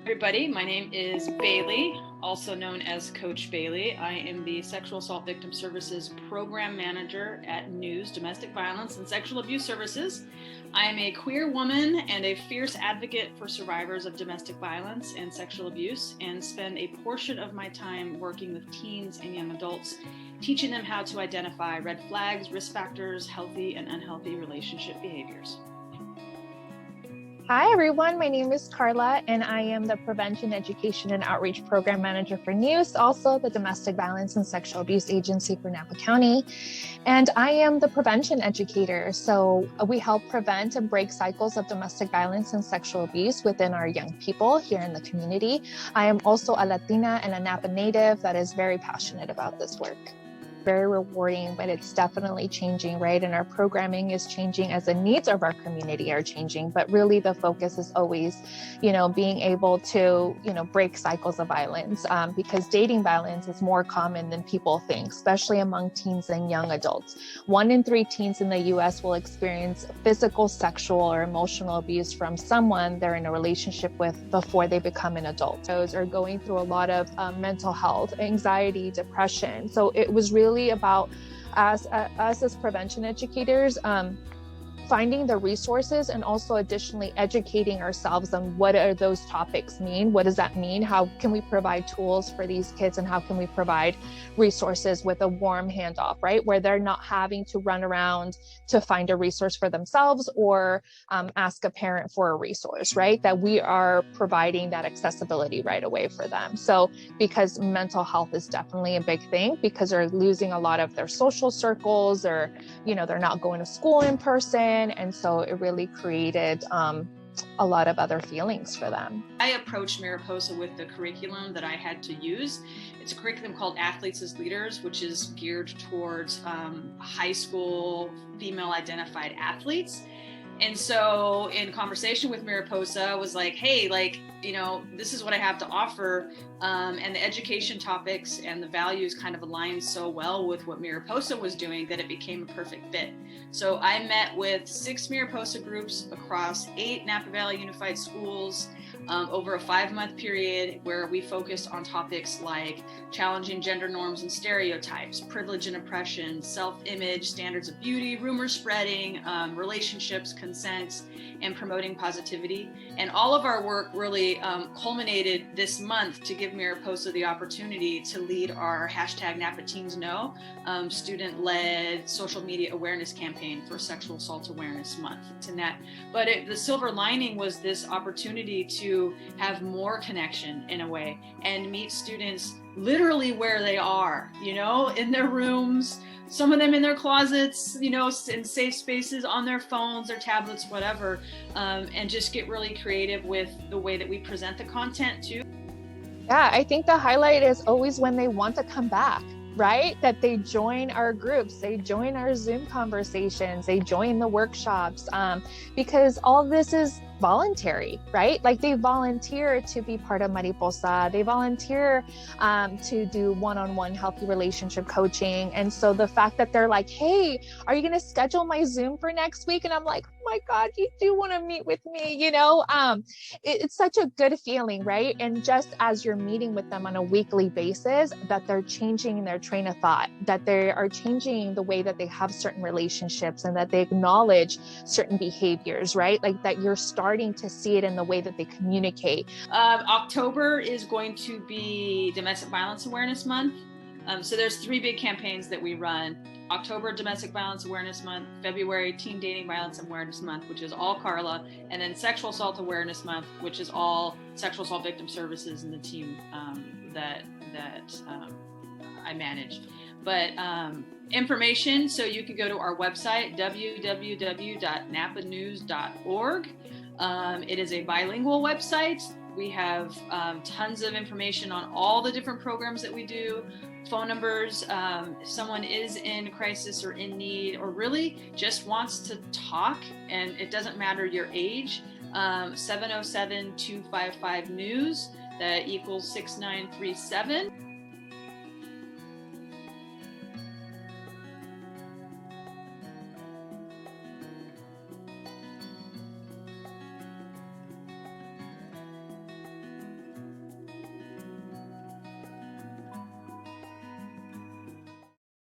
Everybody, my name is Bailey, also known as Coach Bailey. I am the Sexual Assault Victim Services Program Manager at News Domestic Violence and Sexual Abuse Services. I am a queer woman and a fierce advocate for survivors of domestic violence and sexual abuse, and spend a portion of my time working with teens and young adults, teaching them how to identify red flags, risk factors, healthy and unhealthy relationship behaviors. Hi, everyone. My name is Carla, and I am the Prevention, Education, and Outreach Program Manager for NEWS, also the Domestic Violence and Sexual Abuse Agency for Napa County. And I am the prevention educator. So we help prevent and break cycles of domestic violence and sexual abuse within our young people here in the community. I am also a Latina and a Napa native that is very passionate about this work. Very rewarding, but it's definitely changing, right? And our programming is changing as the needs of our community are changing. But really the focus is always, being able to, break cycles of violence, because dating violence is more common than people think, especially among teens and young adults. 1 in 3 teens in the US will experience physical, sexual, or emotional abuse from someone they're in a relationship with before they become an adult. Those are going through a lot of mental health, anxiety, depression. So it was really about us as prevention educators, finding the resources and also additionally educating ourselves on what are those topics mean? What does that mean? How can we provide tools for these kids, and how can we provide resources with a warm handoff, right? Where they're not having to run around to find a resource for themselves or ask a parent for a resource, right? That we are providing that accessibility right away for them. So because mental health is definitely a big thing, because they're losing a lot of their social circles, or, they're not going to school in person. And so it really created a lot of other feelings for them. I approached Mariposa with the curriculum that I had to use. It's a curriculum called Athletes as Leaders, which is geared towards high school female identified athletes. And so in conversation with Mariposa, I was like, hey, this is what I have to offer. And the education topics and the values kind of aligned so well with what Mariposa was doing that it became a perfect fit. So I met with 6 Mariposa groups across 8 Napa Valley Unified Schools over a 5-month period, where we focused on topics like challenging gender norms and stereotypes, privilege and oppression, self-image, standards of beauty, rumor spreading, relationships, consent, and promoting positivity. And all of our work really culminated this month to give Mariposa the opportunity to lead our #NapaTeensKnow student-led social media awareness campaign for Sexual Assault Awareness Month. But the silver lining was this opportunity to have more connection in a way and meet students literally where they are, in their rooms, some of them in their closets, in safe spaces, on their phones, their tablets, whatever, and just get really creative with the way that we present the content too. Yeah, I think the highlight is always when they want to come back, right? That they join our groups, they join our Zoom conversations, they join the workshops, because all this is voluntary, right? Like they volunteer to be part of Mariposa, they volunteer to do one-on-one healthy relationship coaching. And so the fact that they're like, hey, are you going to schedule my Zoom for next week? And I'm like, oh my God, you do want to meet with me, it's such a good feeling, right? And just as you're meeting with them on a weekly basis, that they're changing their train of thought, that they are changing the way that they have certain relationships, and that they acknowledge certain behaviors, right? Like that you're starting to see it in the way that they communicate. October is going to be Domestic Violence Awareness Month. So there's 3 big campaigns that we run. October, Domestic Violence Awareness Month. February, Teen Dating Violence Awareness Month, which is all Carla. And then Sexual Assault Awareness Month, which is all Sexual Assault Victim Services and the team that I manage. But information, so you can go to our website, www.napanews.org. It is a bilingual website. We have tons of information on all the different programs that we do, phone numbers. If someone is in crisis or in need, or really just wants to talk, and it doesn't matter your age, 707-255-NEWS, that equals 6937.